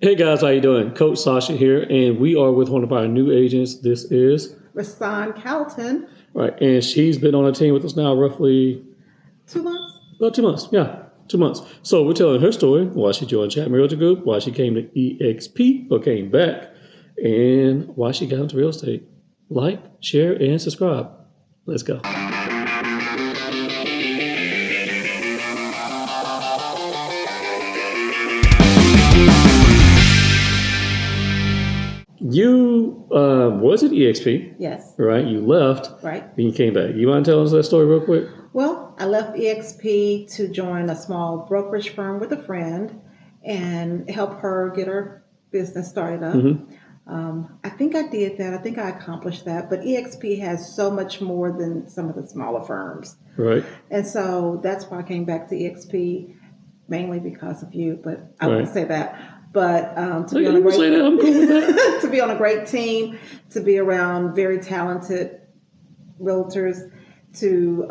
Hey guys, how you doing? Coach Sascha here, and we are with one of our new agents. This is Racaan Calton. right, and she's been on a team with us now roughly 2 months. about 2 months. Yeah, 2 months. So we're telling her story, why she joined Chatman Realty Group, why she came to EXP or came back, and why she got into real estate. Like, share, and subscribe. Let's go. You was at EXP. Yes. Right? You left. Right. Then you came back. You want to tell us that story real quick? Well, I left EXP to join a small brokerage firm with a friend and help her get her business started up. Mm-hmm. I think I did that. I think I accomplished that. But EXP has so much more than some of the smaller firms. Right. And so that's why I came back to EXP, mainly because of you, but I won't say that. But to be on a great I'm cool with that. to be on a great team, to be around very talented realtors, to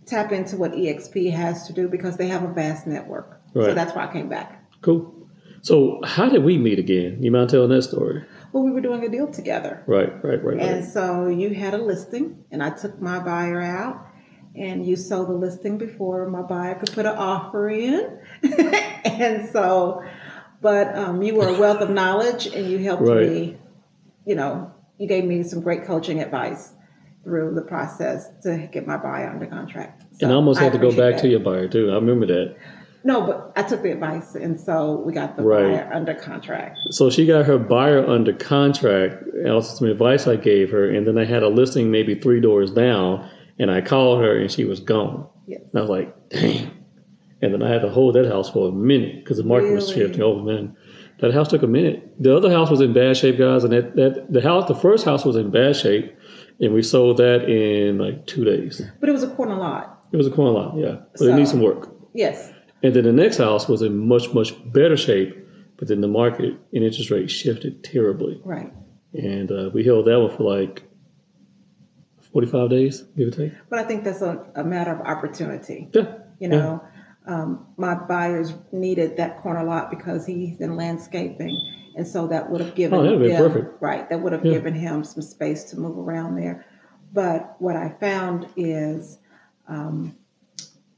tap into what EXP has to do because they have a vast network. Right. So that's why I came back. Cool. So how did we meet again? You mind telling that story? Well, we were doing a deal together. Right. And so you had a listing, and I took my buyer out, and you sold the listing before my buyer could put an offer in. And so... But you were a wealth of knowledge, and you helped me. You know, you gave me some great coaching advice through the process to get my buyer under contract. So and I almost had to go back to your buyer too. I remember that. No, but I took the advice, and so we got the buyer under contract. So she got her buyer under contract. Also, some advice I gave her, and then I had a listing maybe 3 doors down, and I called her, and she was gone. Yes. And I was like, dang. And then I had to hold that house for a minute because the market was shifting. Oh man, that house took a minute. The other house was in bad shape, guys, and the first house was in bad shape, and we sold that in like 2 days. But it was a corner lot. It was a corner lot, yeah, but it needs some work. Yes. And then the next house was in much better shape, but then the market and interest rates shifted terribly. Right. And we held that one for like 45 days, give or take. But I think that's a matter of opportunity. Yeah. You know. My buyers needed that corner lot because he's in landscaping, and so that would have given that'd be perfect. Right, that would have given him some space to move around there. But what I found is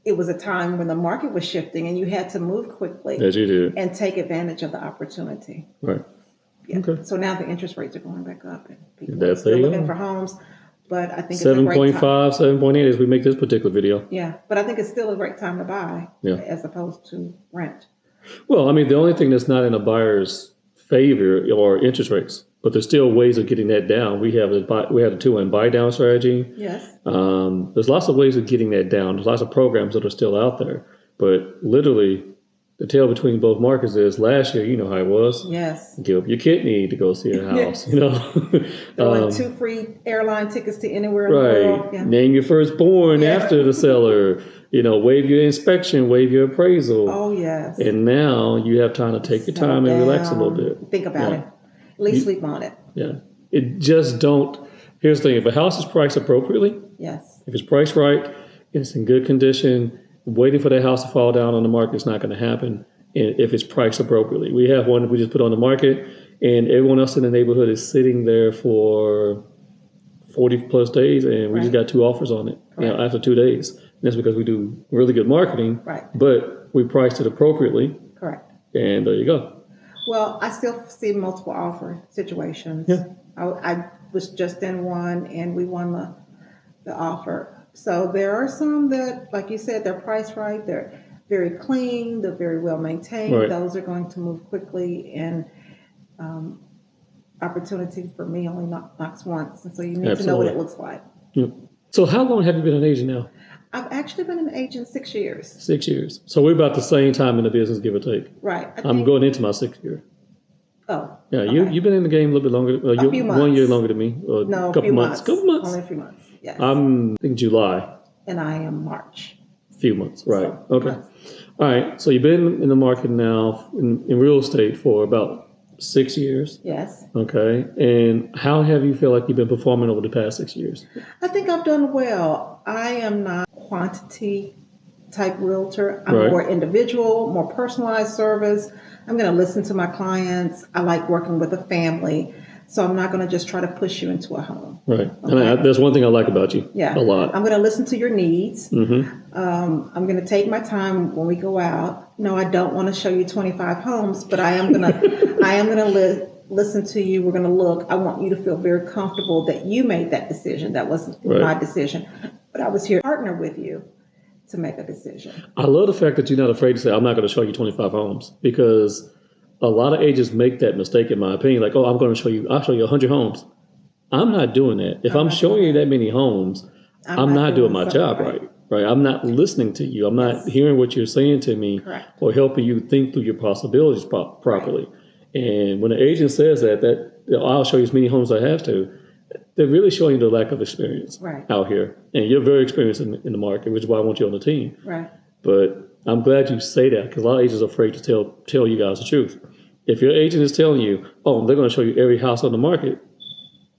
it was a time when the market was shifting, and you had to move quickly. As you did. And take advantage of the opportunity. Right. Yeah. Okay. So now the interest rates are going back up, and people are still looking for homes. But I think 7.5, 7.8 as we make this particular video. Yeah, but I think it's still a great time to buy as opposed to rent. Well, I mean, the only thing that's not in a buyer's favor are interest rates, but there's still ways of getting that down. We have a 2-1 buy down strategy. Yes. There's lots of ways of getting that down. There's lots of programs that are still out there, but literally the tale between both markets is last year, you know how it was. Yes. Give up your kidney to go see a house, you know. Throwing 2 free airline tickets to anywhere in the world. Yeah. Name your firstborn after the seller. You know, waive your inspection, waive your appraisal. Oh, yes. And now you have time to take your time and relax a little bit. Think about it. At least sleep on it. Yeah. It just don't. Here's the thing. If a house is priced appropriately. Yes. If it's priced right, it's in good condition, waiting for that house to fall down on the market is not going to happen if it's priced appropriately. We have one we just put on the market, and everyone else in the neighborhood is sitting there for 40 plus days, and we just got 2 offers on it after 2 days. And that's because we do really good marketing, but we priced it appropriately. Correct. And there you go. Well, I still see multiple offer situations. Yeah. I was just in one, and we won the offer. So there are some that, like you said, they're priced right. They're very clean. They're very well maintained. Right. Those are going to move quickly. And opportunity for me only knocks once. And so you need to know what it looks like. Yep. So how long have you been an agent now? I've actually been an agent 6 years. 6 years. So we're about the same time in the business, give or take. Right. I'm going into my 6th year. Oh. Yeah, okay. You've been in the game a little bit longer. A few months. 1 year longer than me. No, a couple months. Couple months. Only a few months. Yes. I'm, I think, July. And I am March. Few months, right. So, okay. Months. All right. So you've been in the market now in real estate for about 6 years. Yes. Okay. And how have you feel like you've been performing over the past 6 years? I think I've done well. I am not quantity type realtor. I'm Right. more individual, more personalized service. I'm going to listen to my clients. I like working with a family. So I'm not going to just try to push you into a home. Right. Okay. And that's one thing I like about you. Yeah. A lot. I'm going to listen to your needs. Mm-hmm. I'm going to take my time when we go out. No, I don't want to show you 25 homes, but I am going to listen to you. We're going to look. I want you to feel very comfortable that you made that decision. That wasn't my decision, but I was here to partner with you to make a decision. I love the fact that you're not afraid to say, I'm not going to show you 25 homes, because a lot of agents make that mistake, in my opinion. Like, oh, I'll show you 100 homes. I'm not doing that. If I'm showing you that many homes, I'm not doing my job right. I'm not listening to you. I'm not hearing what you're saying to me. Correct. Or helping you think through your possibilities properly. Right. And when an agent says that I'll show you as many homes as I have to, they're really showing you the lack of experience out here. And you're very experienced in the market, which is why I want you on the team. Right. But I'm glad you say that, because a lot of agents are afraid to tell you guys the truth. If your agent is telling you, oh, they're going to show you every house on the market,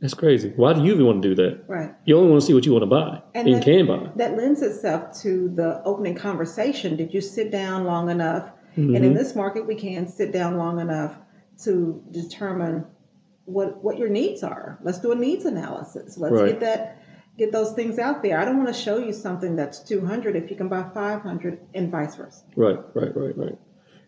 that's crazy. Why do you even want to do that? Right. You only want to see what you want to buy and can buy. That lends itself to the opening conversation. Did you sit down long enough? Mm-hmm. And in this market, we can sit down long enough to determine what your needs are. Let's do a needs analysis. Let's get those things out there. I don't want to show you something that's 200 if you can buy 500, and vice versa. Right.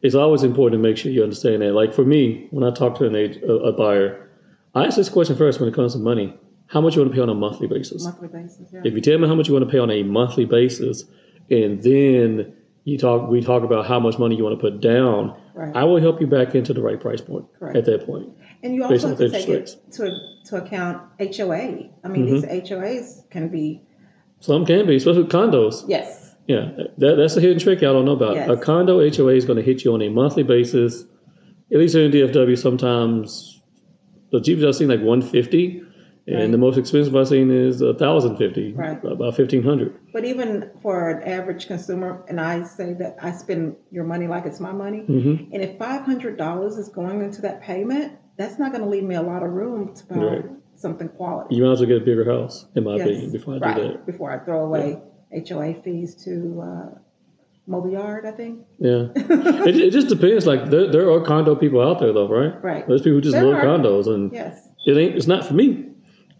It's always important to make sure you understand that. Like for me, when I talk to a buyer, I ask this question first when it comes to money. How much you want to pay on a monthly basis? Monthly basis, yeah. If you tell me how much you want to pay on a monthly basis, and then we talk about how much money you want to put down, I will help you back into the right price point at that point. And you also have to take to account HOA. I mean, these HOAs can be... Some can be, especially with condos. Yes. Yeah, that's a hidden trick y'all don't know about. Yes. A condo HOA is going to hit you on a monthly basis. At least here in DFW, sometimes the cheapest I've seen like $150, and the most expensive I've seen is $1,050, about $1,500. But even for an average consumer, and I say that I spend your money like it's my money, and if $500 is going into that payment, that's not going to leave me a lot of room to buy something quality. You might as well get a bigger house, in my opinion, before I do that. Before I throw away HOA fees to mobile yard, I think. Yeah. it just depends. Like there are condo people out there though, right? Right. There's people who just love condos, and it's not for me.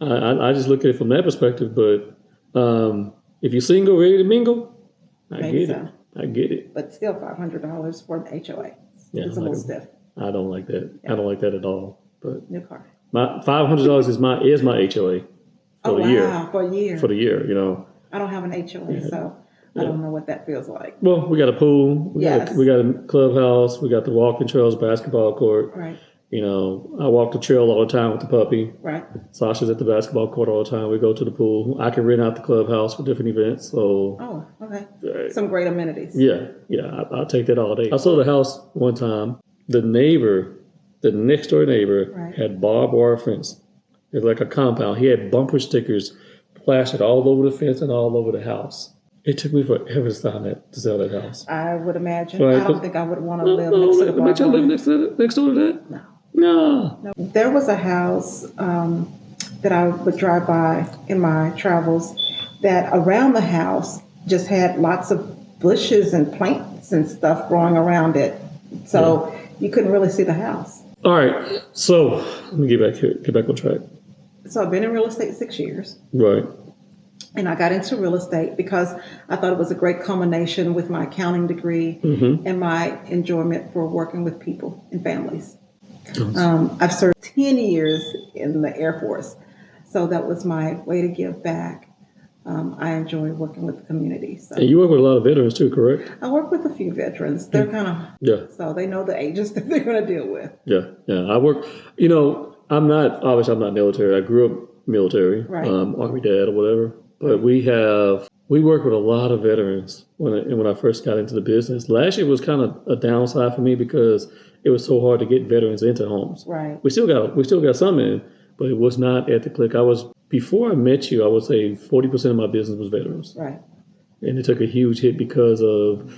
I just look at it from that perspective. But if you're single, ready to mingle, I get it. But still, $500 for an HOA. It's a little stiff. I don't like that. Yeah. I don't like that at all. But new car. My $500 is my HOA for the year. For a year. For the year, you know. I don't have an HOA, so I don't know what that feels like. Well, we got a pool. We got a clubhouse. We got the walking trails, basketball court. Right. You know, I walk the trail all the time with the puppy. Right. Sasha's at the basketball court all the time. We go to the pool. I can rent out the clubhouse for different events. So. Oh, okay. Some great amenities. Yeah. I'll take that all day. I sold a house one time. The next door neighbor had barbed wire fence. It was like a compound. He had bumper stickers plastered all over the fence and all over the house. It took me forever to sell that house. I would imagine. Right, I don't think I would want to live next to the barbed wire. Live next door to that? No. There was a house that I would drive by in my travels that around the house just had lots of bushes and plants and stuff growing around it. So you couldn't really see the house. All right. So let me get back on track. So I've been in real estate 6 years. Right. And I got into real estate because I thought it was a great combination with my accounting degree and my enjoyment for working with people and families. I've served 10 years in the Air Force, so that was my way to give back. I enjoy working with the community. So. And you work with a lot of veterans too, correct? I work with a few veterans. They're kind of, so they know the agents that they're going to deal with. Yeah. I work, I'm not military. I grew up military, Army dad or whatever. But we work with a lot of veterans when I first got into the business. Last year was kind of a downside for me because it was so hard to get veterans into homes. Right. We still got some in, but it was not at the click. Before I met you, I would say 40% of my business was veterans. Right. And it took a huge hit because of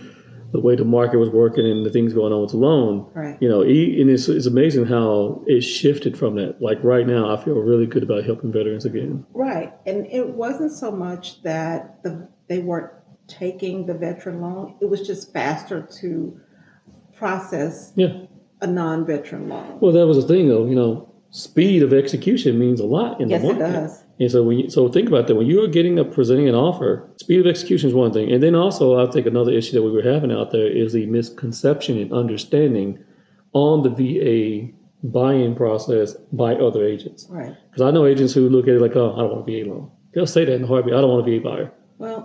the way the market was working and the things going on with the loan. Right. And it's amazing how it shifted from that. Like right now, I feel really good about helping veterans again. Right. And it wasn't so much that they weren't taking the veteran loan. It was just faster to process Yeah. a non-veteran loan. Well, that was the thing, though. Speed of execution means a lot in the Yes, it market. does. And so think about that. When you are presenting an offer, speed of execution is one thing. And then also, I think another issue that we were having out there is the misconception and understanding on the VA buy-in process by other agents. Right. Because I know agents who look at it like, oh, I don't want a VA loan. They'll say that in a heartbeat. I don't want a VA buyer. Well,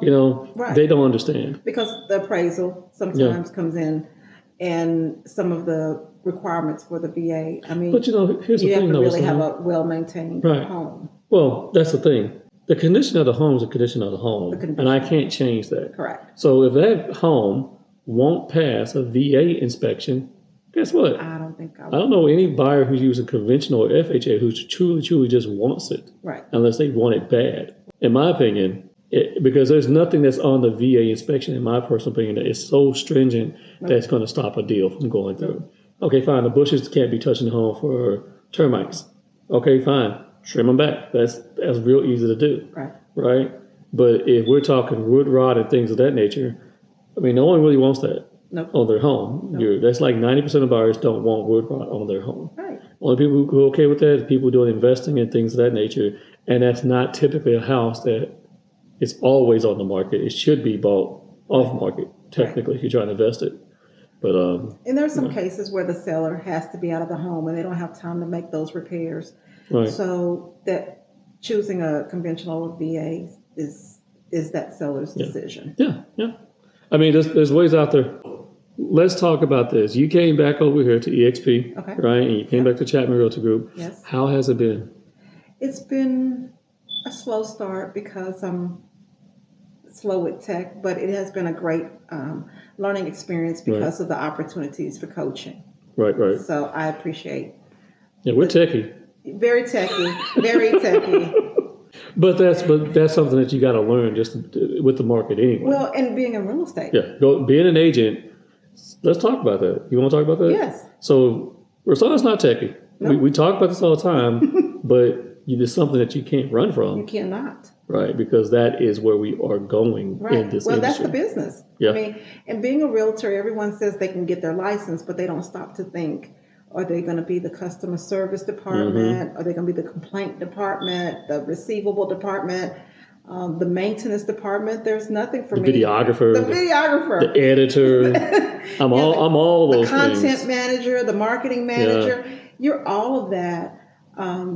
right. They don't understand. Because the appraisal sometimes comes in and some of the requirements for the VA. I mean, but here's the you thing, have to really have a well-maintained home. Well, that's the thing. The condition of the home is the condition of the home, and I can't change that. Correct. So if that home won't pass a VA inspection, guess what? I don't think I don't know any buyer who's using conventional or FHA who truly just wants it. Right. Unless they want it bad. In my opinion, because there's nothing that's on the VA inspection, in my personal opinion, that is so stringent that's going to stop a deal from going through. Okay, fine. The bushes can't be touching the home for termites. Okay, fine. Trim them back. That's real easy to do. Right. But if we're talking wood rot and things of that nature, I mean, no one really wants that on their home. That's like 90% of buyers don't want wood rot on their home. Right. Only people who are okay with that is people doing investing and things of that nature. And that's not typically a house that is always on the market. It should be bought off market, technically, if you're trying to invest it. But and there are some cases where the seller has to be out of the home and they don't have time to make those repairs. Right. So that choosing a conventional VA is that seller's decision. Yeah. I mean, there's ways out there. Let's talk about this. You came back over here to EXP, right? And you came back to Chatman Realty Group. Yes. How has it been? It's been a slow start because I'm slow with tech, but it has been a great learning experience because of the opportunities for coaching. Right. So I appreciate. Yeah, we're techie. Very techie, very techie. But that's something that you got to learn just with the market anyway. Well, and being in real estate. Yeah, being an agent. Let's talk about that. You want to talk about that? Yes. So Racaaan's not techie. No. We talk about this all the time, but it's something that you can't run from. You cannot. Right, because that is where we are going in this industry. That's the business. Yeah. I mean, and being a realtor, everyone says they can get their license, but they don't stop to think, are they going to be the customer service department? Are they going to be the complaint department, the receivable department, the maintenance department? There's nothing for me. The videographer. The editor. I'm all those things. The content manager, the marketing manager. Yeah. You're all of that.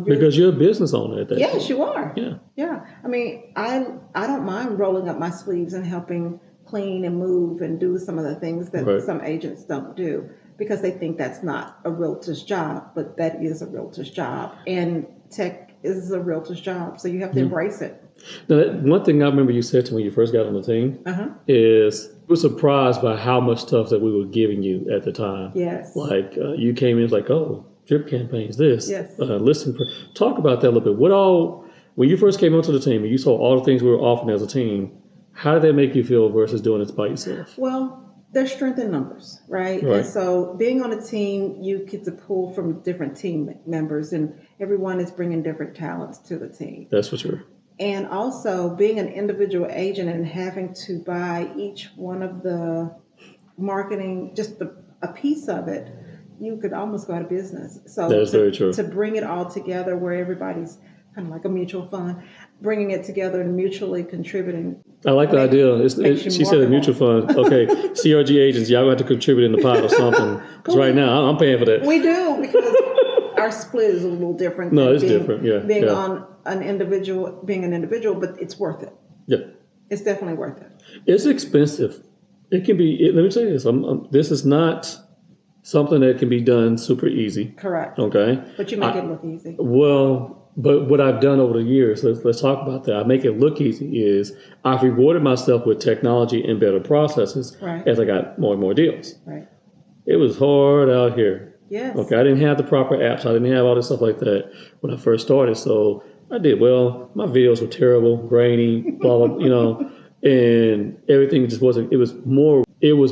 Because you're a business owner at that point. Yes, you are. Yeah. I mean, I don't mind rolling up my sleeves and helping clean and move and do some of the things that some agents don't do because they think that's not a realtor's job, but that is a realtor's job. And tech is a realtor's job, so you have to embrace it. Now, one thing I remember you said to me when you first got on the team is you were surprised by how much stuff that we were giving you at the time. Yes. Like you came in like, oh, drip campaigns, this. Yes. Talk about that a little bit. When you first came onto the team and you saw all the things we were offering as a team, how did that make you feel versus doing it by yourself? Well, there's strength in numbers, right? And so being on a team, you get to pull from different team members and everyone is bringing different talents to the team. That's for sure. And also being an individual agent and having to buy each one of the marketing, just a piece of it, you could almost go out of business. So that is very true. To bring it all together where everybody's kind of like a mutual fund, bringing it together and mutually contributing. I like the idea. She said a mutual fund. Okay, CRG agents, y'all have to contribute in the pot or something. Because right now, I'm paying for that. We do, because our split is a little different. No, it's different, Being on an individual, but it's worth it. Yeah. It's definitely worth it. It's expensive. It can be, let me tell you this. This is not something that can be done super easy. Correct. Okay. But you make it look easy. Well, but what I've done over the years, let's talk about that. I make it look easy is I've rewarded myself with technology and better processes as I got more and more deals. Right. It was hard out here. Yes. Okay. I didn't have the proper apps. I didn't have all this stuff like that when I first started. So I did well. My videos were terrible, grainy, blah, blah, and everything just wasn't, it was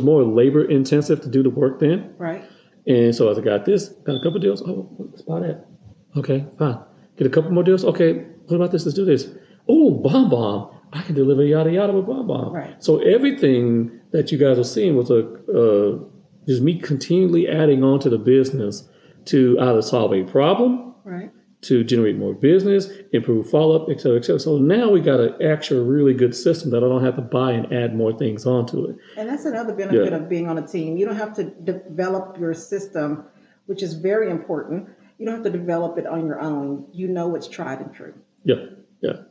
more labor intensive to do the work then. Right. And so as I got a couple deals. Oh, let's buy that. Okay, fine. Get a couple more deals. Okay, what about this? Let's do this. oh, Bomb Bomb, I can deliver yada yada with Bomb Bomb. Right. So everything that you guys are seeing was just me continually adding on to the business to either solve a problem, Right. to generate more business, improve follow-up, et cetera, et cetera. So now we got an actual really good system that I don't have to buy and add more things onto it. And that's another benefit of being on a team. You don't have to develop your system, which is very important. You don't have to develop it on your own. You know what's tried and true. Yeah, yeah.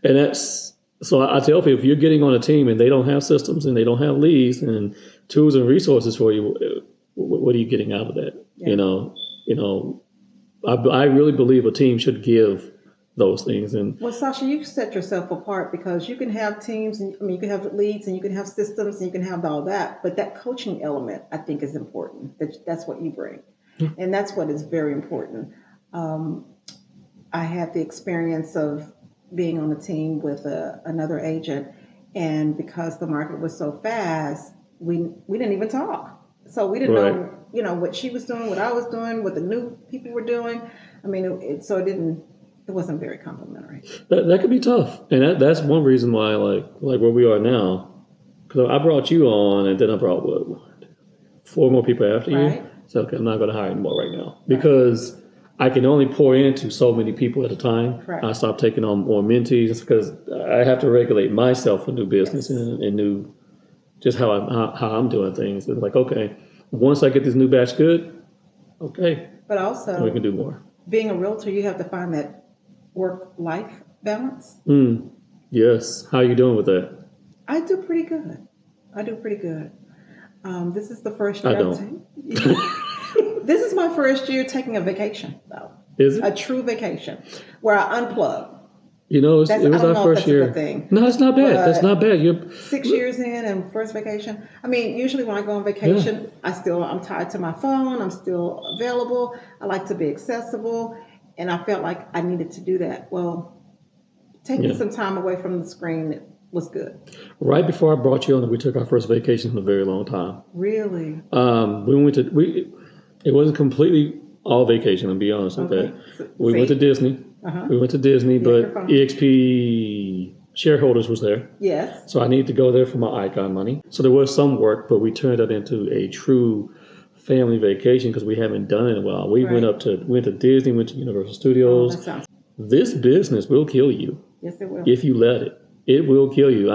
And that's, so I tell people, if you're getting on a team and they don't have systems and they don't have leads and tools and resources for you, what are you getting out of that? Yeah. You know, I really believe a team should give those things. And well, Sascha, you set yourself apart because you can have teams, and you can have leads, and you can have systems, and you can have all that. But that coaching element, I think, is important. That's what you bring, and that's what is very important. I had the experience of being on a team with another agent, and because the market was so fast, we didn't even talk. So we didn't know, what she was doing, what I was doing, what the new people were doing. I mean, it wasn't very complimentary. That could be tough, and that's one reason why I like where we are now. Because I brought you on, and then I brought 4 more people after you. So okay, I'm not going to hire anymore right now because I can only pour into so many people at a time. I stopped taking on more mentees because I have to regulate myself for new business and new, just how I'm doing things. It's like, okay, once I get this new batch good, okay, but also we can do more. Being a realtor, you have to find that work-life balance. Yes. How are you doing with that? I do pretty good. This is the first year. I don't. This is my first year taking a vacation, though. Is it? A true vacation where I unplug. It was our first year. Thing. No, it's not bad. That's not bad. You're 6 years in and first vacation. I mean, usually when I go on vacation, I'm tied to my phone. I'm still available. I like to be accessible. And I felt like I needed to do that. Well, taking some time away from the screen was good. Right before I brought you on, we took our first vacation in a very long time. Really? It wasn't completely all vacation, I'll be honest with that. We went to Disney. We went to Disney, but EXP shareholders was there. Yes. So I needed to go there for my Icon money. So there was some work, but we turned that into a true family vacation because we haven't done it in a while. We went to Disney, went to Universal Studios. This business will kill you. Yes, it will. If you let it. It will kill you.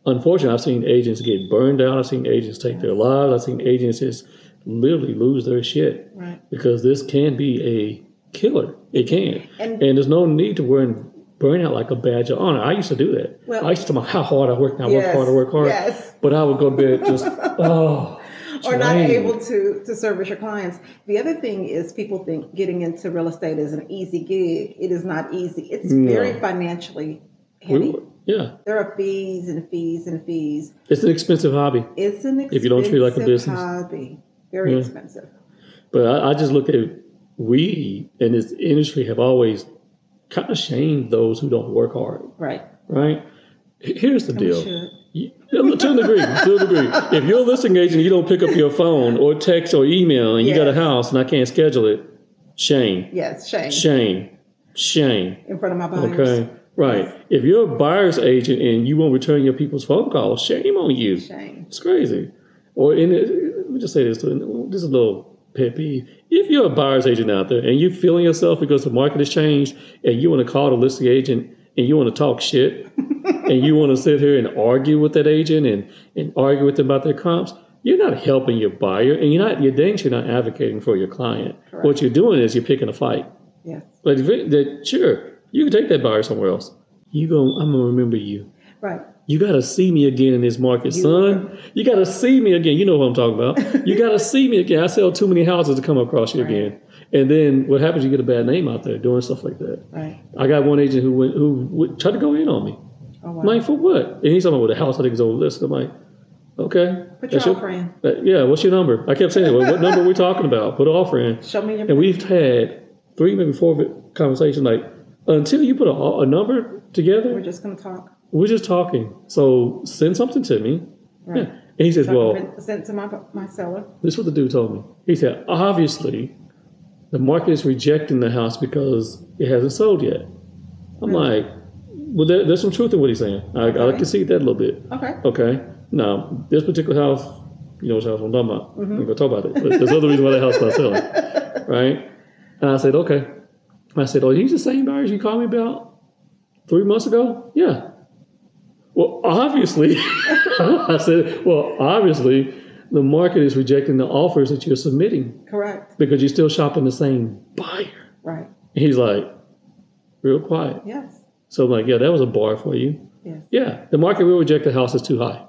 Unfortunately, I've seen agents get burned out. I've seen agents take their lives. I've seen agents just literally lose their shit. Right. Because this can be a killer. It can. And there's no need to wear burnout like a badge of honor. I used to do that. Well, I used to tell how hard I work. I work hard. Yes. But I would go to bed just, or not able to service your clients. The other thing is people think getting into real estate is an easy gig. It is not easy. It's very financially heavy. There are fees and fees and fees. It's an expensive hobby. It's an expensive if you don't treat it like a business. Hobby. Very expensive. But I just look at we in this industry have always kind of shamed those who don't work hard. Right. Here's the deal. To a degree. If you're a listing agent, you don't pick up your phone or text or email, and you got a house and I can't schedule it. Shame. Yes, shame. Shame. In front of my buyers. Okay. Right. Yes. If you're a buyer's agent and you won't return your people's phone calls, shame on you. Shame. It's crazy. Let me just say this. This is a little pet peeve. If you're a buyer's agent out there and you're feeling yourself because the market has changed and you want to call the listing agent and you want to talk shit and you want to sit here and argue with that agent and argue with them about their comps, you're not helping your buyer and you're dang sure not advocating for your client. Correct. What you're doing is you're picking a fight. Yes. But sure, you can take that buyer somewhere else. I'm going to remember you. Right. You got to see me again in this market, son. You got to see me again. You know what I'm talking about. You got to see me again. I sell too many houses to come across you again. And then what happens, you get a bad name out there doing stuff like that. Right. I got one agent who tried to go in on me. Oh, wow. I'm like, for what? And he's talking about the house I think is over list. I'm like, okay. Put your offer in. Yeah, what's your number? I kept saying, well, what number are we talking about? Put an offer in. Show me your And we've had 3, maybe 4 conversations like, until you put a number together. We're just going to talk. We're just talking. So send something to me. Right. Yeah. And he says, send it to my seller. This is what the dude told me. He said, obviously, the market is rejecting the house because it hasn't sold yet. I'm like, Well, there's some truth in what he's saying. I like to see that a little bit. Okay. Okay. Now, this particular house, you know which house I'm talking about. I'm going to talk about it. But there's other reasons why that house is not selling. Right? And I said, okay. I said, oh, he's the same buyers you called me about 3 months ago? Yeah. Well, obviously, I said, well, obviously, the market is rejecting the offers that you're submitting. Correct. Because you're still shopping the same buyer. Right. And he's like, real quiet. Yes. So I'm like, yeah, that was a bar for you. Yes. Yeah, the market will reject the house that's too high,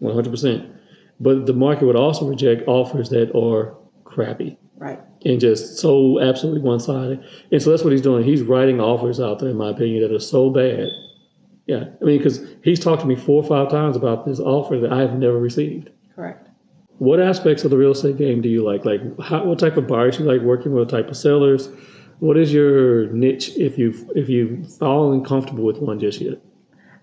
100%. But the market would also reject offers that are crappy. Right. And just so absolutely one-sided. And so that's what he's doing. He's writing offers out there, in my opinion, that are so bad. Yeah, I mean, because he's talked to me 4 or 5 times about this offer that I have never received. Correct. What aspects of the real estate game do you like? Like, what type of buyers you like working with? What type of sellers? What is your niche if you've fallen comfortable with one just yet?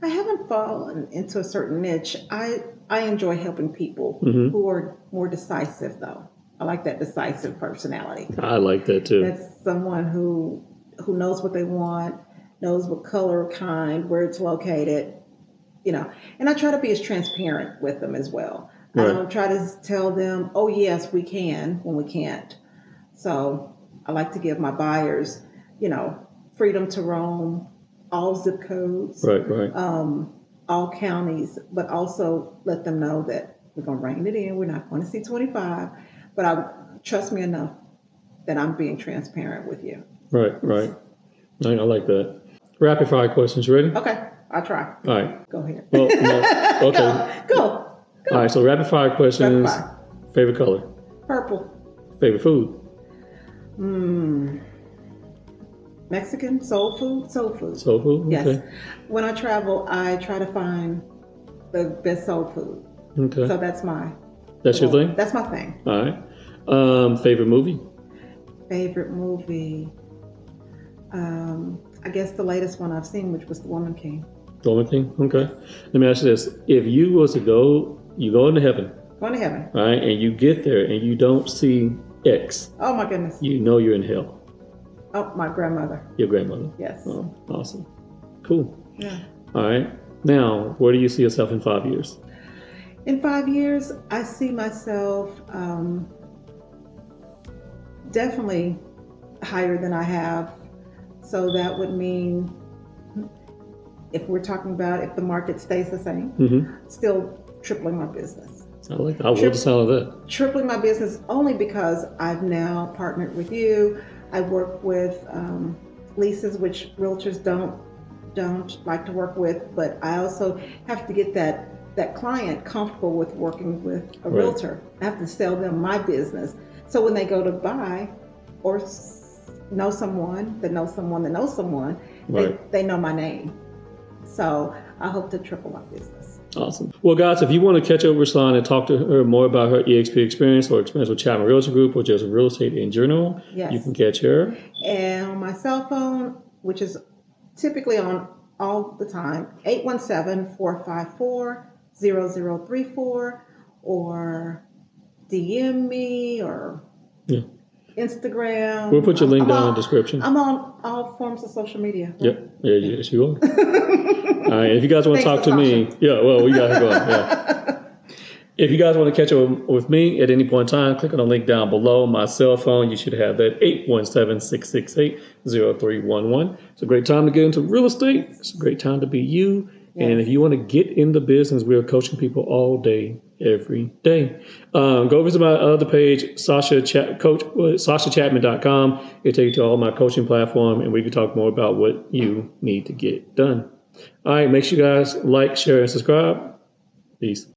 I haven't fallen into a certain niche. I enjoy helping people who are more decisive, though. I like that decisive personality. I like that too. That's someone who knows what they want, knows what color, kind, where it's located, you know. And I try to be as transparent with them as well. Right. I don't try to tell them, oh, yes, we can when we can't. So I like to give my buyers, you know, freedom to roam, all zip codes, Right. all counties, but also let them know that we're going to rein it in. We're not going to see 25, but trust me enough that I'm being transparent with you. Right. I like that. Rapid fire questions. You ready? Okay, I'll try. All right. Go ahead. Well, no, okay. Go. All right. So rapid fire questions. Rapid fire. Favorite color. Purple. Favorite food. Mexican soul food. Soul food. Okay. Yes. When I travel, I try to find the best soul food. Okay. So that's your thing? That's my thing. All right. Favorite movie? Favorite movie? I guess the latest one I've seen, which was The Woman King. The Woman King? Okay. Let me ask you this. If you was to go into heaven. Going to heaven. All right. And you get there and you don't see X. Oh, my goodness. You know you're in hell. Oh, my grandmother. Your grandmother? Yes. Oh, awesome. Cool. Yeah. All right. Now, where do you see yourself in 5 years? In 5 years, I see myself definitely higher than I have. So that would mean, if we're talking about if the market stays the same, still tripling my business. I like that. I love the sound of that. Tripling my business only because I've now partnered with you. I work with leases, which realtors don't like to work with, but I also have to get that client comfortable with working with a realtor. I have to sell them my business. So when they go to buy or know someone that knows someone that knows someone, they know my name. So I hope to triple my business. Awesome. Well, guys, if you want to catch up with Racaan and talk to her more about her EXP experience or experience with Chatman Realty Group or just real estate in general, you can catch her. And on my cell phone, which is typically on all the time, 817-454-0034, or DM me or Instagram. We'll put your link down in the description. I'm on all forms of social media. Right? Yep. Yeah, yes, you are. All right. If you guys want to talk to me, we got to go. Yeah. If you guys want to catch up with me at any point in time, click on the link down below. My cell phone, you should have that 817-668-0311. It's a great time to get into real estate. It's a great time to be you. Yes. And if you want to get in the business, we are coaching people all day, every day. Go visit my other page, SaschaChatman.com. It'll take you to all my coaching platform, and we can talk more about what you need to get done. All right, make sure you guys like, share, and subscribe. Peace.